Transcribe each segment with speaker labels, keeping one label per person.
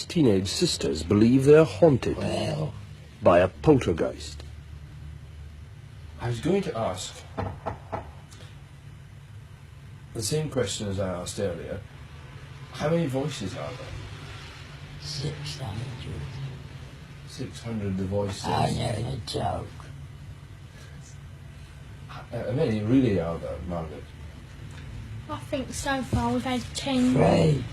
Speaker 1: Molly's teenage sisters believe they're haunted by a poltergeist. I was going to ask the same question as I asked earlier. How many voices are there?
Speaker 2: 600.
Speaker 1: 600 the voices.
Speaker 2: I know the joke.
Speaker 1: How many really are there, Margaret?
Speaker 3: I think so far we've had 10
Speaker 2: Three.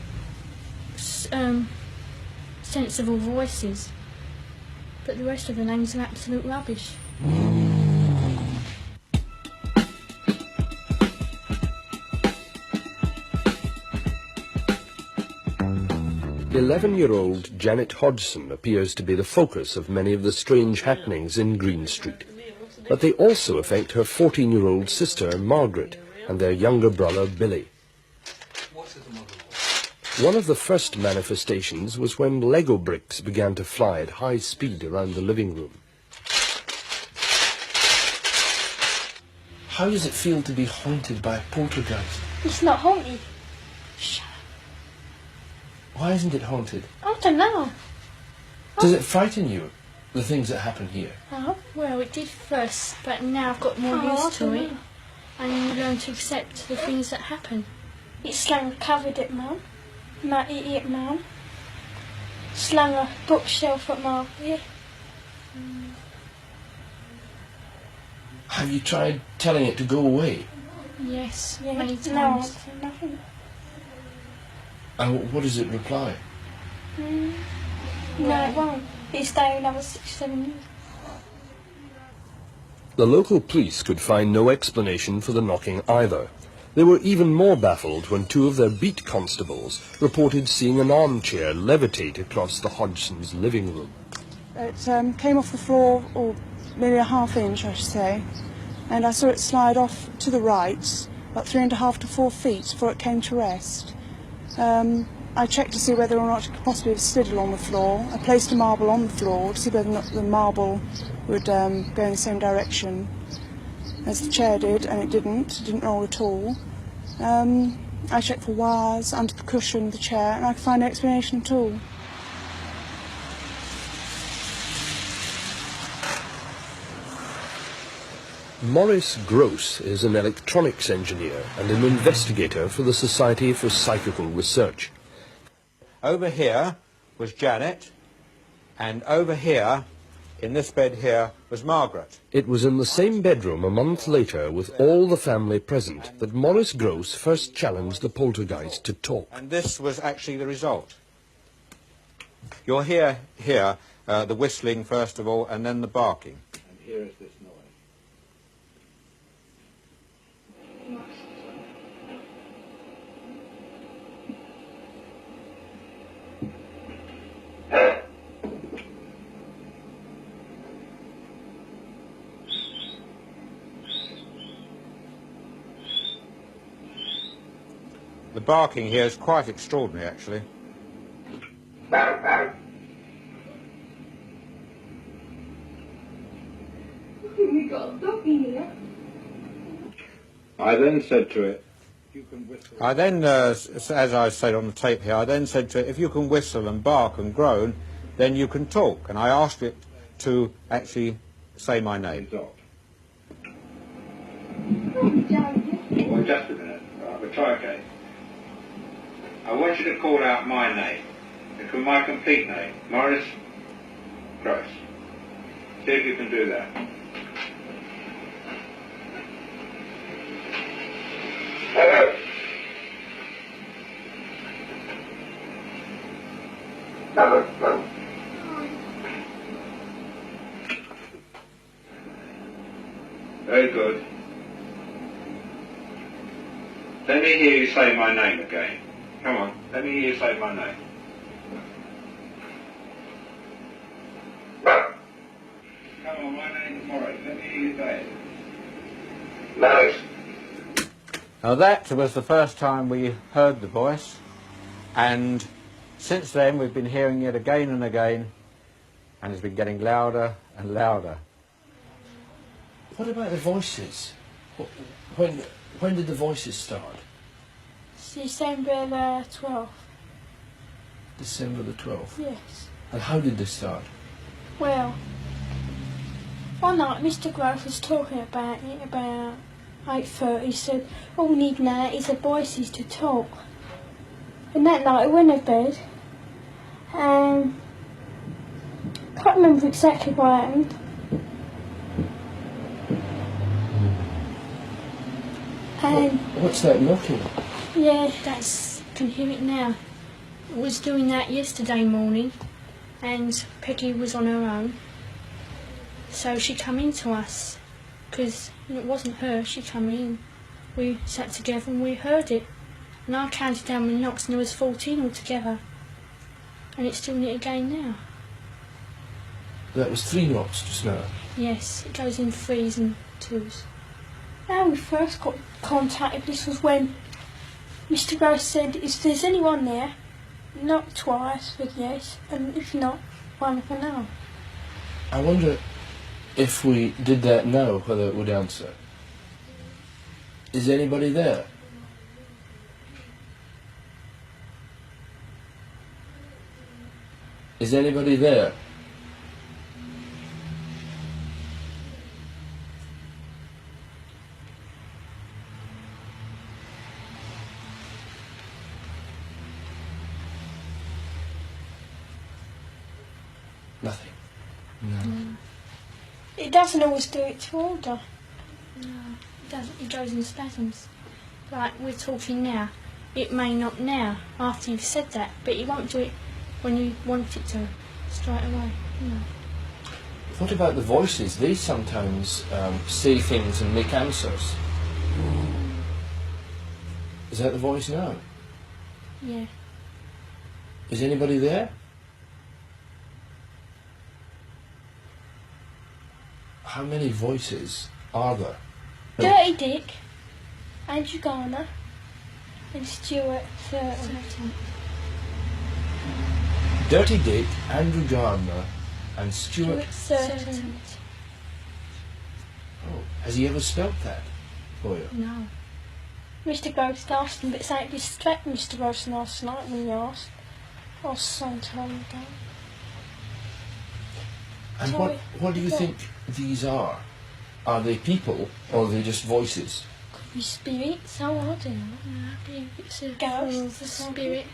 Speaker 3: Sensible voices, but the rest of the names are absolute rubbish.
Speaker 1: 11-year-old Janet Hodgson appears to be the focus of many of the strange happenings in Green Street. But they also affect her 14-year-old sister, Margaret, and their younger brother, Billy. One of the first manifestations was when Lego bricks began to fly at high speed around the living room. How does it feel to be haunted by a poltergeist?
Speaker 3: It's not haunted.
Speaker 1: Why isn't it haunted?
Speaker 3: I don't know.
Speaker 1: Does it frighten you, the things that happen here?
Speaker 3: Oh, well, it did first, but now I've got more used to it. And learned to accept the things that happen.
Speaker 4: It slung covered at Mum. Might eat it, Mum. Slung a bookshelf at Margaret.
Speaker 1: Have you tried telling it to go away?
Speaker 3: Yes,
Speaker 4: Yeah,
Speaker 3: many
Speaker 4: no
Speaker 3: times.
Speaker 4: answer, nothing.
Speaker 1: And what does it reply?
Speaker 4: No, it won't. It'll stay another 6-7 years.
Speaker 1: The local police could find no explanation for the knocking either. They were even more baffled when two of their beat constables reported seeing an armchair levitate across the Hodgsons' living room.
Speaker 5: It came off the floor, or maybe a half-inch, I should say, and I saw it slide off to the right, about 3.5 to 4 feet before it came to rest. I checked to see whether or not it could possibly have slid along the floor. I placed a marble on the floor to see whether or not the marble would go in the same direction as the chair did, and it didn't roll at all. I checked for wires under the cushion of the chair, and I could find no explanation at all.
Speaker 1: Maurice Gross is an electronics engineer and an investigator for the Society for Psychical Research.
Speaker 6: Over here was Janet, and over here, in this bed here, was Margaret.
Speaker 1: It was in the same bedroom a month later, with all the family present, that Maurice Gross first challenged the poltergeist to talk.
Speaker 6: And this was actually the result. You'll hear here the whistling first of all, and then the barking. And here is this noise. The barking here is quite extraordinary, actually.
Speaker 4: We've got a dog in here.
Speaker 6: I then said to it, I then, as I said on the tape here, I then said to it, if you can whistle and bark and groan, then you can talk. And I asked it to actually say my name.
Speaker 4: Oh,
Speaker 6: Well, just a minute. We'll try again. I want you to call out my name, my complete name, Maurice Gross. See if you can do that. Hello. Very good. Let me hear you say my name again. Come on, let me hear you say my name. Come on, my name's Maurice. Let me hear you say it. Maurice. Now that was the first time we heard the voice, and since then we've been hearing it again and again, and it's been getting louder and louder.
Speaker 1: What about the voices? When did the voices start?
Speaker 4: December 12th.
Speaker 1: December the 12th.
Speaker 4: Yes.
Speaker 1: And how did this start?
Speaker 4: Well, one night Mr. Grove was talking about it about 8:30. He said, all we need now is the voices to talk. And that night I went to bed and I can't remember exactly what happened. And
Speaker 1: What's that knocking?
Speaker 4: yeah,
Speaker 3: That's, can hear it now. I was doing that yesterday morning and Peggy was on her own. So she come in to us because it wasn't her, she come in. We sat together and we heard it. And I counted down my knocks and there was 14 altogether. And it's doing it again now.
Speaker 1: That was 3 knocks just now.
Speaker 3: Yes, it goes in 3s and 2s.
Speaker 4: how we first got contacted, this was when Mr. Grove said, if there's anyone there, knock twice with yes, and if not, one for no.
Speaker 1: I wonder if we did that now, whether it would answer. Is anybody there? Is anybody there? Nothing. No.
Speaker 4: It doesn't always do it to order.
Speaker 3: No, it doesn't. It goes in spasms. Like we're talking now. It may not now, after you've said that, but it won't do it when you want it to, straight away. No.
Speaker 1: What about the voices? They sometimes say things and make answers. Is that the voice now?
Speaker 3: Yeah.
Speaker 1: Is anybody there? How many voices are there?
Speaker 4: Dirty Dick, Andrew Garner, and Stuart Thurton.
Speaker 1: Dirty Dick, Andrew Gardner, and Stuart.
Speaker 4: Thurton.
Speaker 1: Oh, has he ever spelt that for you?
Speaker 3: No.
Speaker 4: Mr. Ghost asked him, but something distracted Mr. Ghost last night when he asked. I was some time ago.
Speaker 1: And
Speaker 4: Sorry.
Speaker 1: what do you think these are? Are they people or are they just voices?
Speaker 4: Could be spirits, oh, I don't know.
Speaker 3: No, I believe it's a
Speaker 4: Ghost
Speaker 3: form
Speaker 4: or
Speaker 3: of the
Speaker 4: something.
Speaker 3: spirit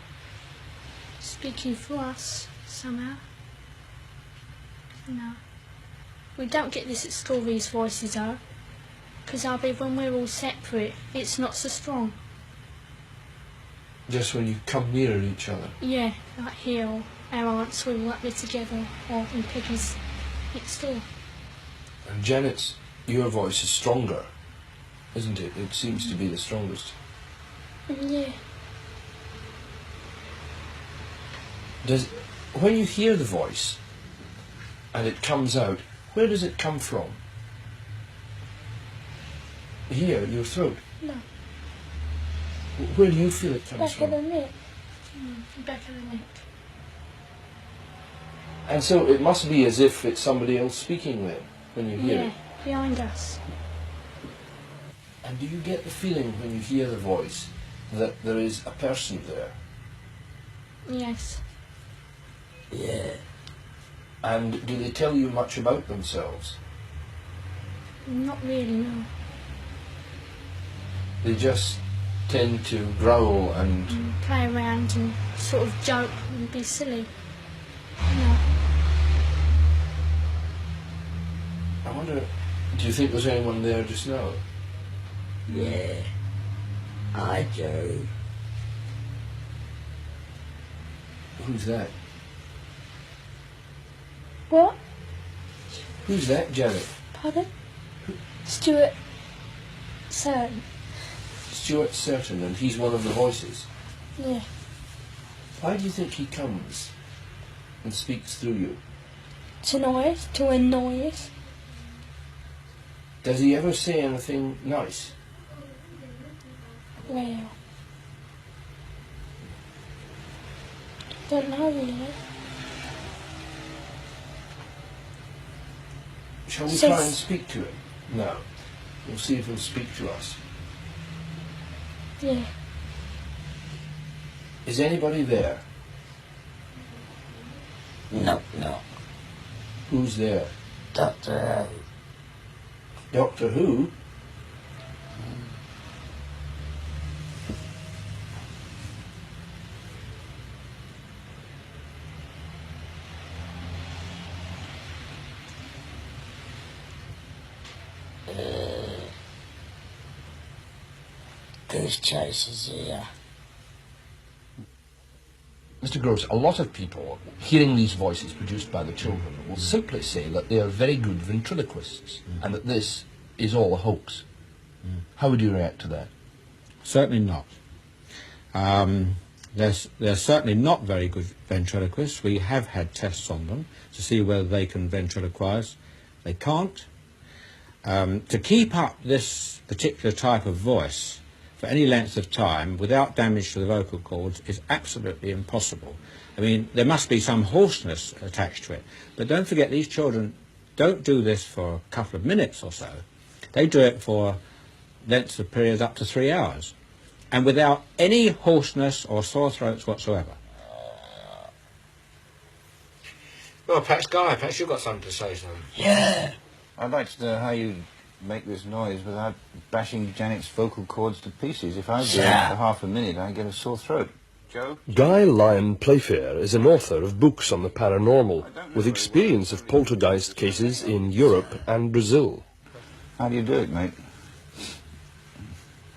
Speaker 3: speaking for us somehow. No. We don't get this at school, these voices are. Because I believe when we're all separate, it's not so strong.
Speaker 1: Just when you come nearer each other.
Speaker 3: Yeah, like here, or our aunts, we're all up there together, or in Peggy's next door.
Speaker 1: And Janet's, your voice is stronger, isn't it? It seems to be the strongest.
Speaker 4: Yeah.
Speaker 1: When you hear the voice and it comes out, where does it come from? Here, your throat.
Speaker 4: No.
Speaker 1: Where do you feel it comes
Speaker 4: Back of
Speaker 1: from?
Speaker 4: the neck.
Speaker 3: Back of the neck.
Speaker 1: And so it must be as if it's somebody else speaking then, when you hear
Speaker 3: Yeah,
Speaker 1: it.
Speaker 3: behind us.
Speaker 1: And do you get the feeling when you hear the voice that there is a person there?
Speaker 3: Yes.
Speaker 2: Yeah.
Speaker 1: And do they tell you much about themselves?
Speaker 3: Not really, no.
Speaker 1: They just tend to growl and...
Speaker 3: And play around and sort of joke and be silly. No.
Speaker 1: I wonder, do you think there's anyone there just now?
Speaker 2: Yeah. I do.
Speaker 1: Who's that?
Speaker 4: What?
Speaker 1: Who's that, Janet?
Speaker 4: Pardon? Stuart Thurton.
Speaker 1: Stuart Certain, and he's one of the voices.
Speaker 4: Yeah.
Speaker 1: Why do you think he comes and speaks through you?
Speaker 4: To annoy us.
Speaker 1: Does he ever say anything nice?
Speaker 4: Well. Don't know really.
Speaker 1: Shall we
Speaker 4: Says-
Speaker 1: try and speak to him? No. We'll see if he'll speak to us.
Speaker 4: Yeah.
Speaker 1: Is anybody there?
Speaker 2: No, no.
Speaker 6: Who's there?
Speaker 2: Doctor
Speaker 6: Doctor Who?
Speaker 2: Goose Chasers here.
Speaker 1: Mr. Gross, a lot of people, hearing these voices produced by the children, will simply say that they are very good ventriloquists and that this is all a hoax. How would you react to that?
Speaker 6: Certainly not. They're certainly not very good ventriloquists. We have had tests on them to see whether they can ventriloquize. They can't. To keep up this particular type of voice for any length of time without damage to the vocal cords is absolutely impossible. I mean, there must be some hoarseness attached to it. But don't forget, these children don't do this for a couple of minutes or so. They do it for lengths of periods up to 3 hours, and without any hoarseness or sore throats whatsoever. Well, perhaps, Guy, perhaps you've got something to say, son.
Speaker 2: Yeah.
Speaker 6: I'd like to know how you make this noise without bashing Janet's vocal cords to pieces. If I do it for half a minute, I get a sore throat. Joe?
Speaker 1: Guy Lyon Playfair is an author of books on the paranormal, with experience of poltergeist cases in Europe and Brazil.
Speaker 6: How do you do it, mate?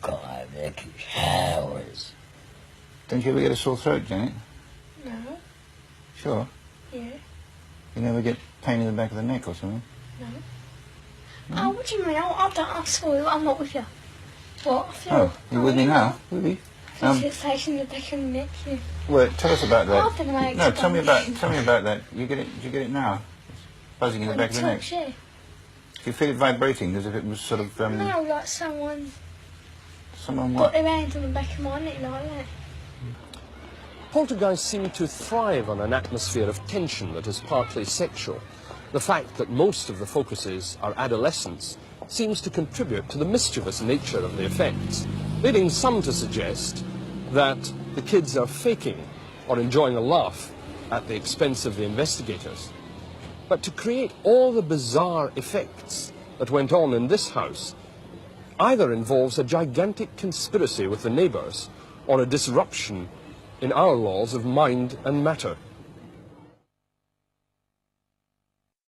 Speaker 2: God, Vic, hours.
Speaker 6: Don't you ever get a sore throat, Janet?
Speaker 3: No.
Speaker 6: Sure.
Speaker 3: Yeah.
Speaker 6: You never get pain in the back of the neck or something?
Speaker 3: No. Oh, what do you mean? I don't. I saw you. I'm not with you. What? I feel,
Speaker 6: Oh, you with me now? Really?
Speaker 3: Sensation in the back of the neck. Yeah.
Speaker 6: Well, tell us about that.
Speaker 3: I don't know.
Speaker 6: No, tell me about that. You get it? Do you get it now? Buzzing in the back of the neck.
Speaker 3: Yeah.
Speaker 6: Do you feel it vibrating as if it was sort of
Speaker 3: No, like someone
Speaker 6: someone
Speaker 3: got
Speaker 6: what?
Speaker 3: their hand on the back of my neck like that.
Speaker 1: Poltergeists seem to thrive on an atmosphere of tension that is partly sexual. The fact that most of the focuses are adolescents seems to contribute to the mischievous nature of the effects, leading some to suggest that the kids are faking or enjoying a laugh at the expense of the investigators. But to create all the bizarre effects that went on in this house either involves a gigantic conspiracy with the neighbours or a disruption in our laws of mind and matter.